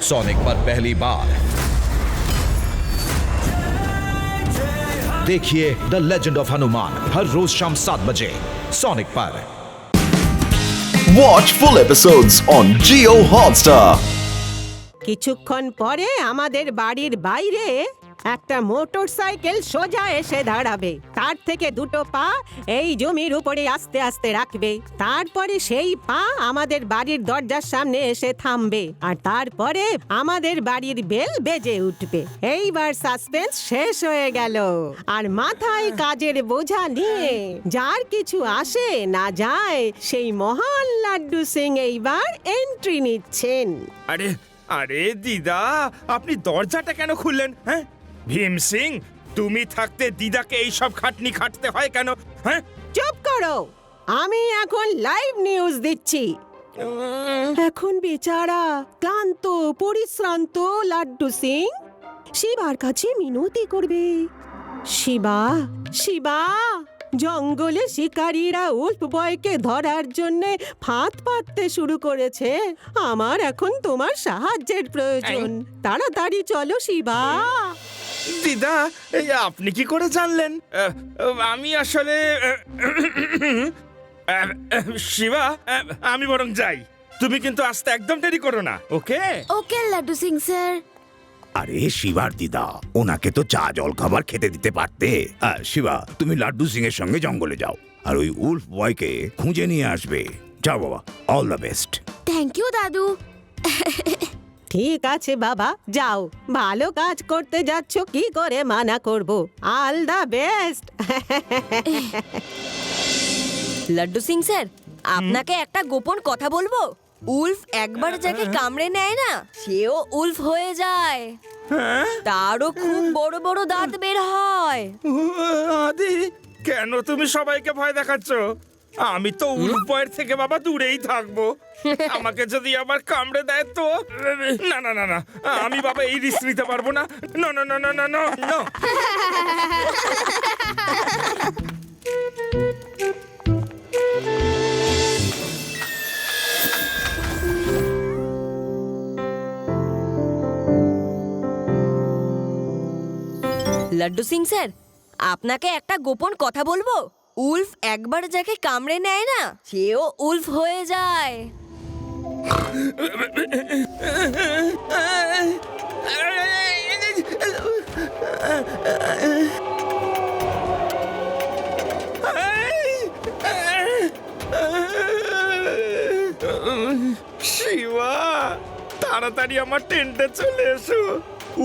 Sonic पर पहली बार देखिए द लेजेंड ऑफ हनुमान हर रोज शाम 7 बजे सोनिक पर। Watch full episodes on Jio Hotstar. কিছুক্ষণ পরে আমাদের বাড়ির বাইরে একটা মোটরসাইকেল সোজা এসে দাঁড়াবে। তার থেকে দুটো পা এই জমির উপরে আস্তে আস্তে রাখবে। তারপরে সেই পা আমাদের বাড়ির দরজার সামনে এসে থামবে, আর তারপরে আমাদের বাড়ির বেল বেজে উঠবে। এইবার সাসপেন্স শেষ হয়ে গেল। আর মাথায় কাজের বোঝা নিয়ে যার কিছু আসে না যায় সেই মহান লাড্ডু সিং এইবার এন্ট্রি নিচ্ছেন। আরে আরে দিদা, আপনি দরজাটা কেন খুললেন? হ্যাঁ ভীম সিং, তুমি থাকতে দিদাকে এই সব খাটনি খাটতে হয় কেন? হ্যাঁ চুপ করো, আমি এখন লাইভ নিউজ দিচ্ছি। এখন বেচারা ক্লান্ত পরিশ্রান্ত লাড্ডু সিং শিবার কাছে মিনতি করবে। শিবা, শিবা, জঙ্গলে শিকারীরা উল্ফ বয়কে ধরার জন্য ফাঁদ পাততে শুরু করেছে। আমার এখন তোমার সাহায্যের প্রয়োজন। তাড়াতাড়ি চলো শিবা। দিদা, এই আপনি কি করে জানলেন? আমি আসলে শিবা, আমি বরং যাই। তুমি কিন্তু আসতে একদম দেরি করো না, ওকে? ওকে লাড্ডু সিং স্যার। আরে শিবার দিদা, ওনাকে তো চা জল খাবার খেতে দিতে পারতে। শিবা, তুমি লাড্ডু সিং এর সঙ্গে জঙ্গলে যাও আর ওই উল্ফ বয়কে খুঁজে নিয়ে আসবে। যাও বাবা, all the best. Thank you দাদু। ঠিক আছে বাবা, যাও। ভালো কাজ করতে যাচ্ছ, কি করে মানা করব। All the best. Laddu Singh sir, আপনাকে একটা গোপন কথা বলবো। উল্ফ একবার যাকে কামড়ে নেয় না, সেও উল্ফ হয়ে যায়। তারও খুব বড় বড় দাঁত বের হয়। আদি, কেন তুমি সবাইকে ভয় দেখাচ্ছ? আমি তো উল্ফ বয়ের থেকে বাবা দূরেই থাকবো। আমাকে যদি আবার কামড়ে দেয় তো? না না না না, আমি বাবা এই রিস্ক নিতে পারবো না। না না না না না না না। লাড্ডু সিং স্যার, আপনাকে একটা গোপন কথা বলবো। উল্ফ একবার যাকে কামড়ে নেয় না, সেও উল্ফ হয়ে যায়। শিবা, তাড়াতাড়ি আমার টেন্টে চলে এসো।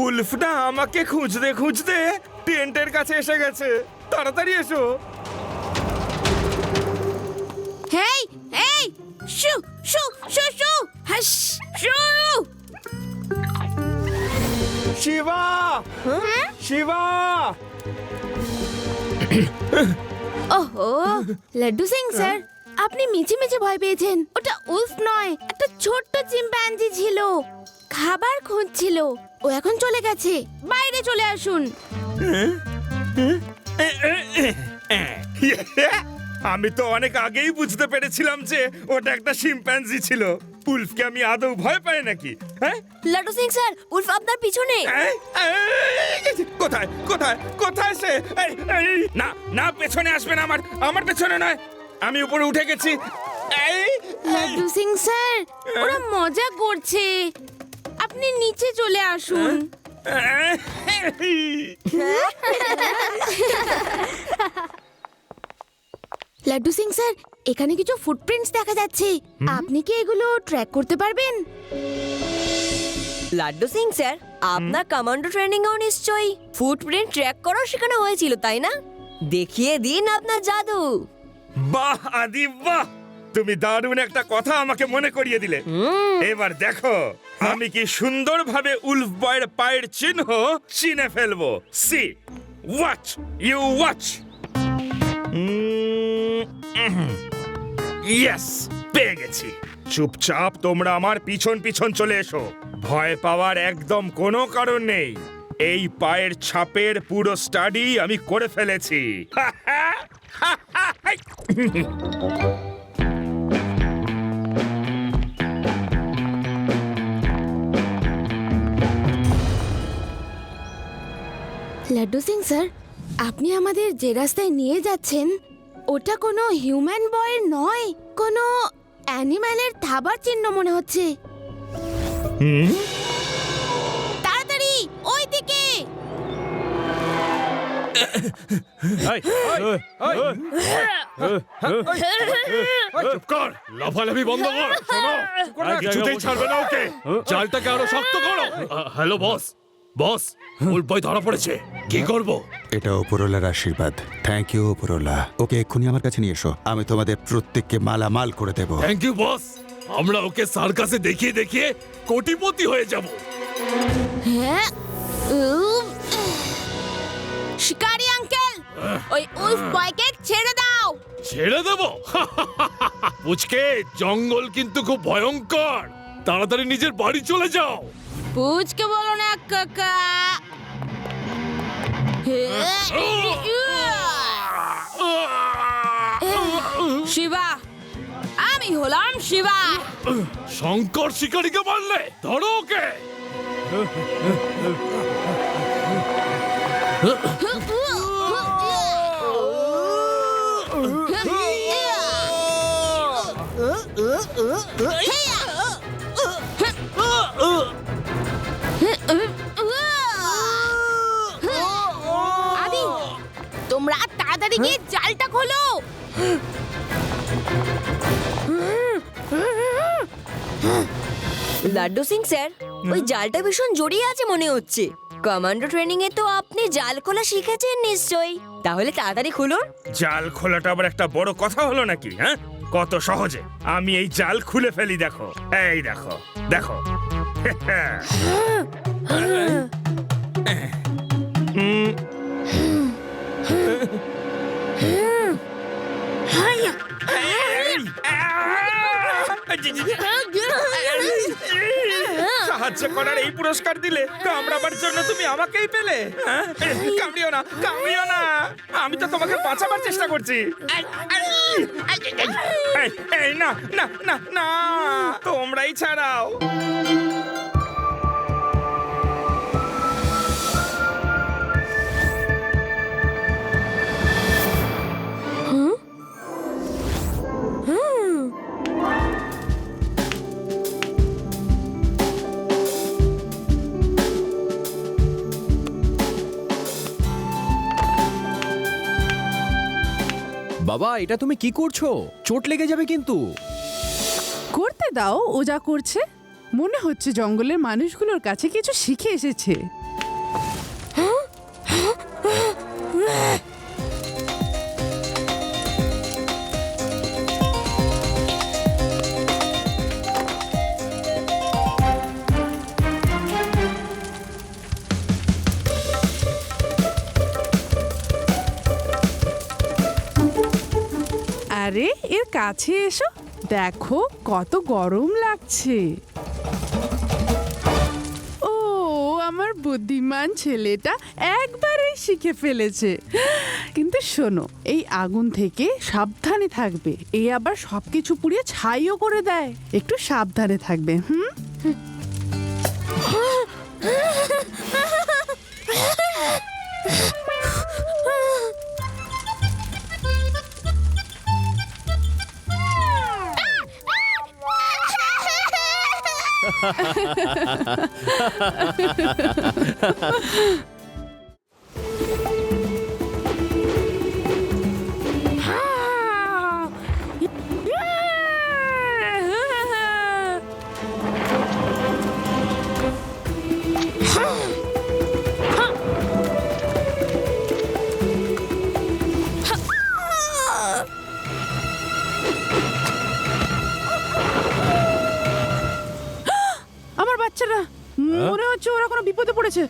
উল্ফ না আমাকে খুঁজতে খুঁজতে টেন্টের কাছে এসে গেছে। তাড়াতাড়ি এসো। হেই হেই, শু শু শু শু, হাস শু। শিবা, শিবা। ওহো লাড্ডু সিং স্যার, আপনি মিছে মিছে ভয় পেয়েছেন। ওটা উল্ফ নয়, একটা ছোট্ট চিম্পাঞ্জি ছিল, খাবার খুঁজছিল। ও এখন চলে গেছে। বাইরে চলে আসুন। আমি তো অনেক আগেই বুঝতে পেরেছিলাম যে ওটা একটা শিম্প্যাঞ্জি ছিল। উল্ফকে আমি আদৌ ভয় পাই নাকি? হ্যাঁ লাড্ডু সিং স্যার, উল্ফ আপনার পিছনে। কোথায় কোথায় কোথায় সে? না না, পেছনে আসবে না। আমার পেছনে নয়, আমি উপরে উঠে গেছি। লাড্ডু সিং স্যার, ওরা মজা করছে। আপনি নিচে চলে আসুন। লাড্ডু সিং স্যার, এখানে কিছু ফুটপ্রিন্টস দেখা যাচ্ছে। আপনি কি এগুলো ট্র্যাক করতে পারবেন? লাড্ডু সিং স্যার, আপনার কমান্ডো ট্রেনিংও নিশ্চয়ই ফুটপ্রিন্ট ট্র্যাক করা শেখানো হয়েছিল, তাই না? দেখিয়ে দিন আপনার জাদু। বাহ আদি বাহ, তুমি দারুণ একটা কথা আমাকে মনে করিয়ে দিলে। এবার দেখো আমি কি সুন্দরভাবে উল্ফ বয়ের পায়ের চিহ্ন চিনে ফেলবো। See, watch, you watch. Yes, পেয়ে গেছি। চুপচাপ তোমরা আমার পিছন পিছন চলে এসো। ভয় পাওয়ার একদম কোনো কারণ নেই। এই পায়ের ছাপের পুরো স্টাডি আমি করে ফেলেছি। লাড্ডু সিং স্যার, আপনি আমাদের যে রাস্তায় নিয়ে যাচ্ছেন ওটা কোনো হিউম্যান বয়ের নয়, কোনো অ্যানিম্যালের থাবার চিহ্ন মনে হচ্ছে। তাড়াতাড়ি ওই দিকে। চুপ কর, লাফালাফি বন্ধ কর। শোনো, কিছুতেই ছাড়বে না ওকে। জালটাকে আরো শক্ত করো। হ্যালো বস, বস, উল্ফ বয় ধরা পড়েছে, কি করব? এটা উপরওয়ালার আশীর্বাদ। থ্যাংক ইউ উপরওয়ালা। ওকে এক্ষুনি আমার কাছে নিয়ে এসো, আমি তোমাদের প্রত্যেককে মালামাল করে দেব। থ্যাংক ইউ বস, আমরা ওকে সার্কাসে দেখিয়ে দেখিয়ে কোটিপতি হয়ে যাব। হ্যাঁ, শিকারি আঙ্কেল, ওই উলফ বয়কে ছেড়ে দাও। ছেড়ে দেব? পুচকে, জঙ্গল কিন্তু খুব ভয়ঙ্কর, তাড়াতাড়ি নিজের বাড়ি চলে যাও। পুচকে বলো না কাকা। শিবা, আমি হলাম শিবা। শঙ্কর শিকারীকে মারলে, ধরো ওকে। আদি, তোমরা তাড়াতাড়ি গিয়ে জালটা খোলো। লাড্ডু সিং স্যার, ওই জালটা ভীষণ জড়িয়ে আছে মনে হচ্ছে। কমান্ডো ট্রেনিং এ তো আপনি জাল খোলা শিখেছেন নিশ্চয়ই, তাহলে তাড়াতাড়ি খুলুন। জাল খোলাটা আবার একটা বড় কথা হলো নাকি? হ্যাঁ, কত সহজে আমি এই জাল খুলে ফেলি। দেখো, এই দেখো, দেখো। সাহায্য করার এই পুরস্কার দিলে, কামড়াবার জন্য তুমি আমাকেই পেলে? হ্যাঁ? কামড়িও না, কামড়িও না, আমি তো তোমাকে বাঁচাবার চেষ্টা করছি। এই না, না, না, না, তোমরাই ছাড়াও। বাবা, এটা তুমি কি করছো? চোট লেগে যাবে কিন্তু। করতে দাও, ও যা করছে। মনে হচ্ছে জঙ্গলের মানুষগুলোর কাছে কিছু শিখে এসেছে। আরে এর কাছে এসো, দেখো কত গরম লাগছে। ও, আমার বুদ্ধিমান ছেলেটা একবারেই শিখে ফেলেছে। কিন্তু শোনো, এই আগুন থেকে সাবধানে থাকবে। এই আবার সবকিছু পুড়িয়ে ছাইও করে দেয়, একটু সাবধানে থাকবে। আমার বাচ্চারা, মনে হচ্ছে ওরা কোনো বিপদে পড়েছে।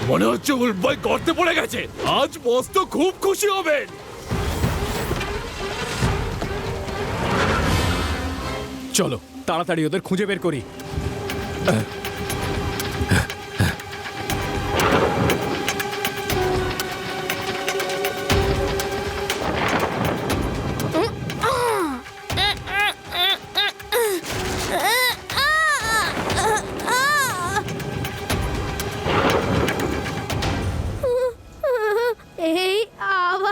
মনে হচ্ছে উল্ফ বয় গর্তে পড়ে গেছে। আজ বস তো খুব খুশি হবেন। চলো তাড়াতাড়ি ওদের খুঁজে বের করি।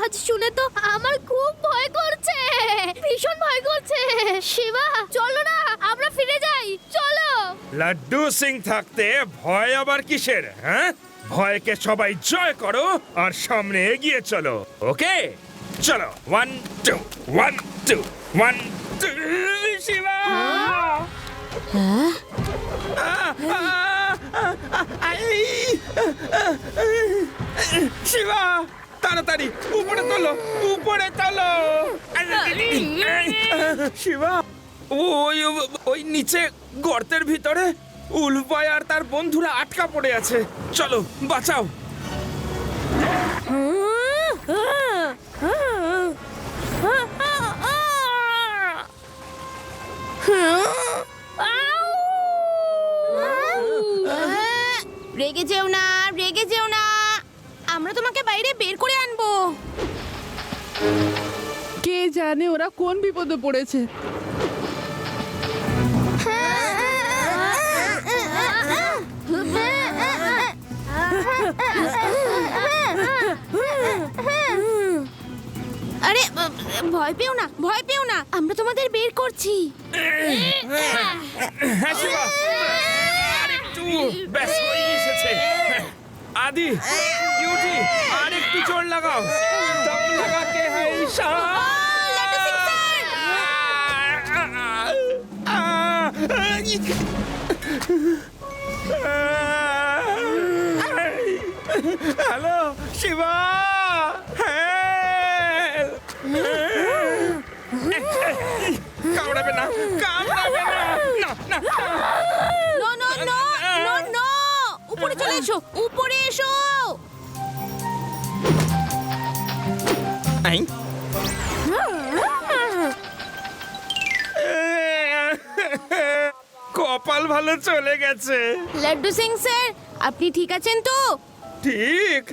আওয়াজ শুনে তো আমার খুব ভয় করছে, ভীষণ ভয় করছে। শিবা চলো না, আমরা ফিরে যাই, চলো। লাড্ডু সিং থাকতে ভয় আবার কিসের? হ্যাঁ, ভয়কে সবাই জয় করো আর সামনে এগিয়ে চলো। ওকে, চলো। 1 2 1 2 1 2 শিবা। শিবা, তাড়াতাড়ি উপরে তোলো, উপরে তোলো। শিবা, ওই ওই নিচে গর্তের ভিতরে উলফ বয় আর তার বন্ধুরা আটকা পড়ে আছে। চলো বাঁচাও। রেগে যেও না, রেগে যেও না, আমরা তোমাকে বাইরে বের করে আনবো। কে জানে ওরা কোন বিপদে পড়েছে। আরে ভয় পেও না, ভয় পেও না, আমরা তোমাদের বের করছি। হ্যাঁ শিবা, আরেকটু, ব্যাস হয়ে এসেছে। আদি, কিউটি, আরেকটু জোর লাগাও। দম লাগাকে হ্যাঁ ঈশা। হ্যালো শিবা, কামড়াবে না, কামড়াবে না। না না, no no no no no, উপরে চলে এসো, উপরে এসো। আই, কপাল ভালো চলে গেছে। লাড্ডু সিং স্যার, আপনি ঠিক আছেন তো? ঠিক।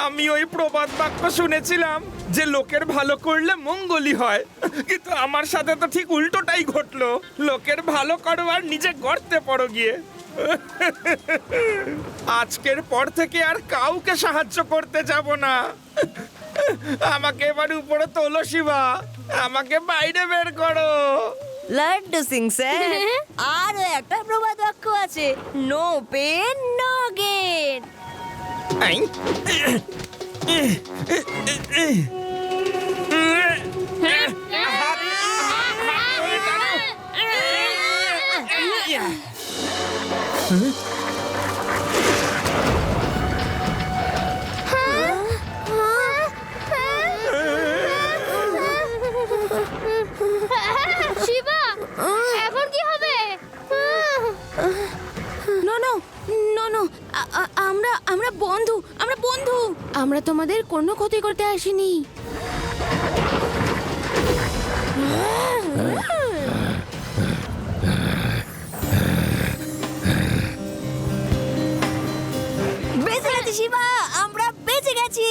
আমি ওই প্রবাদ বাক্য শুনেছিলাম যে লোকের ভালো করলে মঙ্গলই হয়, কিন্তু আমার সাথে তো ঠিক উল্টোটাই ঘটলো। লোকের ভালো করো আর নিজে গর্তে পড়ো গিয়ে। আজকের পর থেকে আর কাউকে সাহায্য করতে যাব না। আমাকে এবার উপরে তোলো শিবা, আমাকে বাইরে বের করো। লাড্ডু সিং স্যার, আরো একটা প্রবাদ বাক্য আছে, নো পেন নো গেন। আই, শিবা, এখন কি হবে? নো নো নো নো, আমরা বন্ধু, আমরা বন্ধু, আমরা তোমাদের কোনো ক্ষতি করতে আসিনি। বেঁচে গেছি শিবা, আমরা বেঁচে গেছি।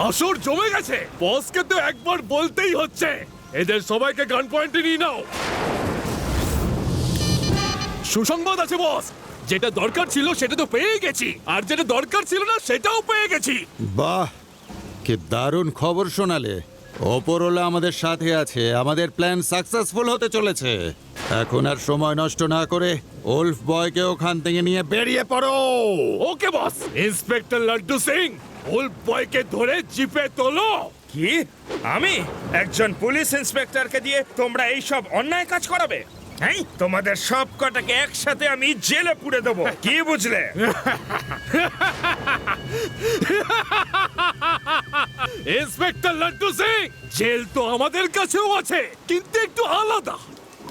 আসর জমে গেছে। বসকে তো একবার বলতেই হচ্ছে, এদের সবাইকে গান পয়েন্টে নিয়ে নাও। সুসংবাদ আছে বস, যেটা দরকার ছিল সেটা তো পেয়ে গেছি, আর যেটা দরকার ছিল না সেটাও পেয়ে গেছি। বাহ, কি দারুণ খবর শোনালে। ওপরওয়ালা আমাদের সাথে আছে, আমাদের প্ল্যান সাকসেসফুল হতে চলেছে। এখন আর সময় নষ্ট না করে উলফ বয়কে ওখান থেকে নিয়ে বেরিয়ে পড়ো। ওকে বস। ইন্সপেক্টর লাড্ডু সিং, উলফ বয়কে ধরে জিপে তোলো। কি? আমি একজন পুলিশ ইন্সপেক্টরকে দিয়ে তোমরা এই সব অন্যায় কাজ করাবে? হ্যাঁ, তোমাদের সব কটাকে একসাথে আমি জেলে পুরে দেবো। কি বুঝলে? ইন্সপেক্টর লাড্ডু সিং, জেল তো আমাদের কাছেও আছে, কিন্তু একটু আলাদা।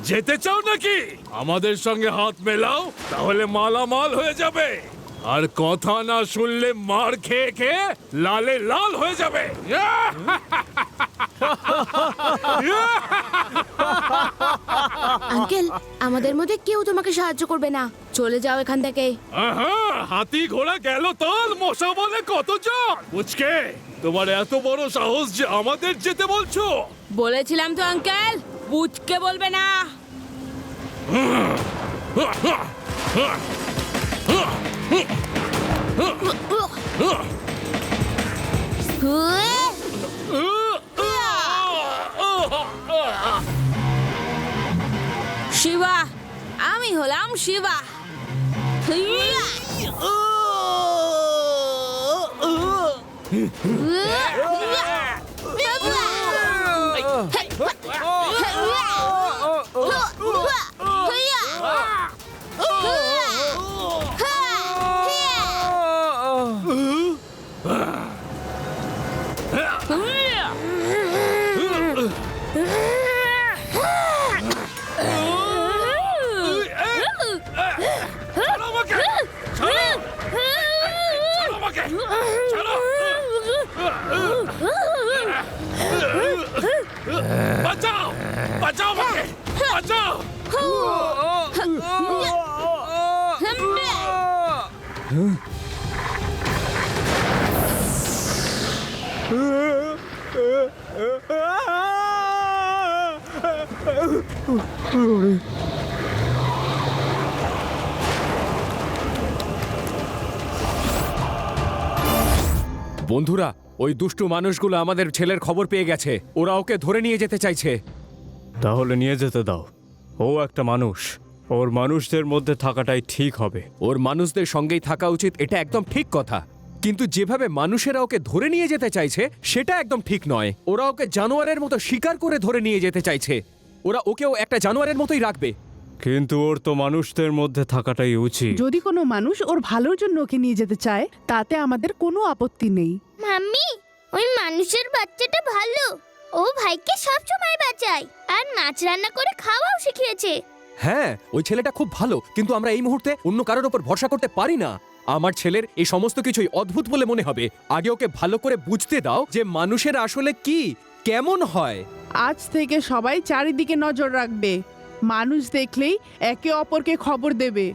যেতে চাও নাকি? আমাদের সঙ্গে হাত মেলাও, তাহলে মালামাল হয়ে যাবে। আর কথা না শুনলে মার খেয়ে খেয়ে লালে লাল হয়ে যাবে। আঙ্কেল আমাদের মধ্যে কেউ তোমাকে সাহায্য করবে না, চলে যাও এখান থেকে। আহা, হাতি ঘোড়া গেল তোর, মশা বলে কতজন। বুঝকে তোমার এত বড় সাহস যে আমাদের যেতে বলছো? বলেছিলাম তো আঙ্কেল, বুঝকে বলবে না। শিবা, আমি হলাম শিবা। বাঁচাও, বাঁচাও আমাকে, বাঁচাও। বন্ধুরা, ওই দুষ্টু মানুষগুলো আমাদের ছেলের খবর পেয়ে গেছে, ওরা ওকে ধরে নিয়ে যেতে চাইছে। তাহলে নিয়ে যেতে দাও, ও একটা মানুষ, ওর মানুষদের মধ্যে থাকাটাই ঠিক হবে। ওর মানুষদের সঙ্গেই থাকা উচিত, এটা একদম ঠিক কথা, কিন্তু যেভাবে মানুষেরা ওকে ধরে নিয়ে যেতে চাইছে সেটা একদম ঠিক নয়। ওরা ওকে জানোয়ারের মতো শিকার করে ধরে নিয়ে যেতে চাইছে, ওরা ওকেও একটা জানোয়ারের মতোই রাখবে। কিন্তু ওর তো মানুষদের মধ্যে থাকাটাই উচিত। যদি কোনো মানুষ ওর ভালোর জন্য ওকে নিয়ে যেতে চায় তাতে আমাদের কোনো আপত্তি নেই। মাম্মি, ওই মানুষের বাচ্চাটা ভালো, ও ভাইকে সব সময় বাঁচায় আর মাছ রান্না করে খাওয়াও শিখিয়েছে। হ্যাঁ, ওই ছেলেটা খুব ভালো, কিন্তু আমরা এই মুহূর্তে অন্য কারোর উপর ভরসা করতে পারি না। আমার ছেলের এই সমস্ত কিছুই অদ্ভুত বলে মনে হবে। আগে ওকে ভালো করে বুঝতে দাও যে মানুষের আসলে কি কেমন হয়। আজ থেকে সবাই চারিদিকে নজর রাখবে, মানুষ দেখলেই একে অপরকে খবর দেবে।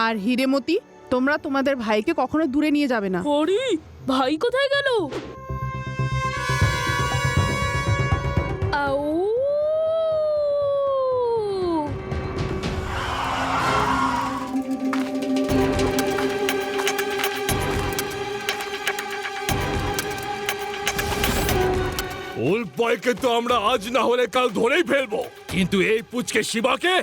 আর হিরেমতি, তোমরা তোমাদের ভাইকে কখনো দূরে নিয়ে যাবে না। হরি, ভাই কোথায় গেল? আউ! উল্ফ বয়কে তো আমরা আজ না হলে কাল ধরেই ফেলবো, কিন্তু এই পুচকে শিবাকে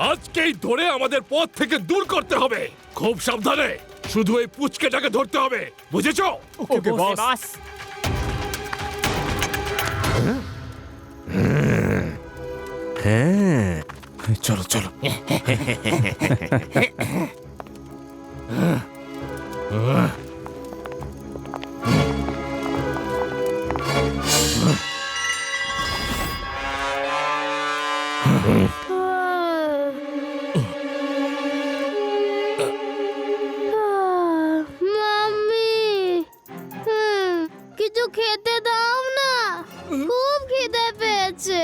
আজকেই ধরে আমাদের পথ থেকে দূর করতে হবে। খুব সাবধানে, শুধু এই পুচকেটাকে ধরতে হবে, বুঝেছো? ওকে বস। হ্যাঁ, চলো চলো। মাম্মি, কিছু খেতে দাও না, খুব খিদে পেয়েছে।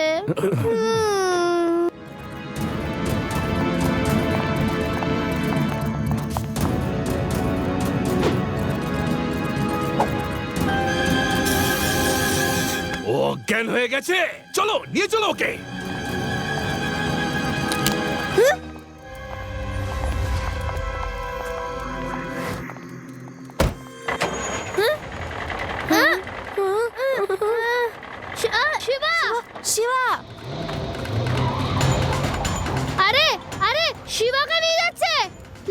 ও অজ্ঞান হয়ে গেছে, চলো নিয়ে চলো ওকে। শিবা, শিবা! আরে আরে, শিবাকে নিয়ে যাচ্ছে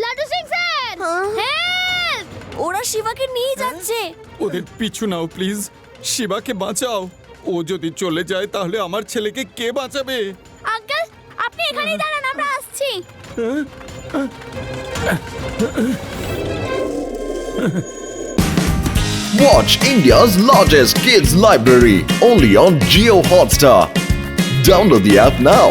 লাড্ডু সিং স্যার। হেল্প! ওরা শিবাকে নিয়ে যাচ্ছে। ওদের পিছু নাও প্লিজ, শিবাকে বাঁচাও। ও যদি চলে যায় তাহলে আমার ছেলেকে কে বাঁচাবে? আঙ্কেল, আপনি এখানেই দাঁড়ান, আমরা আসছি। Watch India's largest kids library only on Jio Hotstar. Download the app now.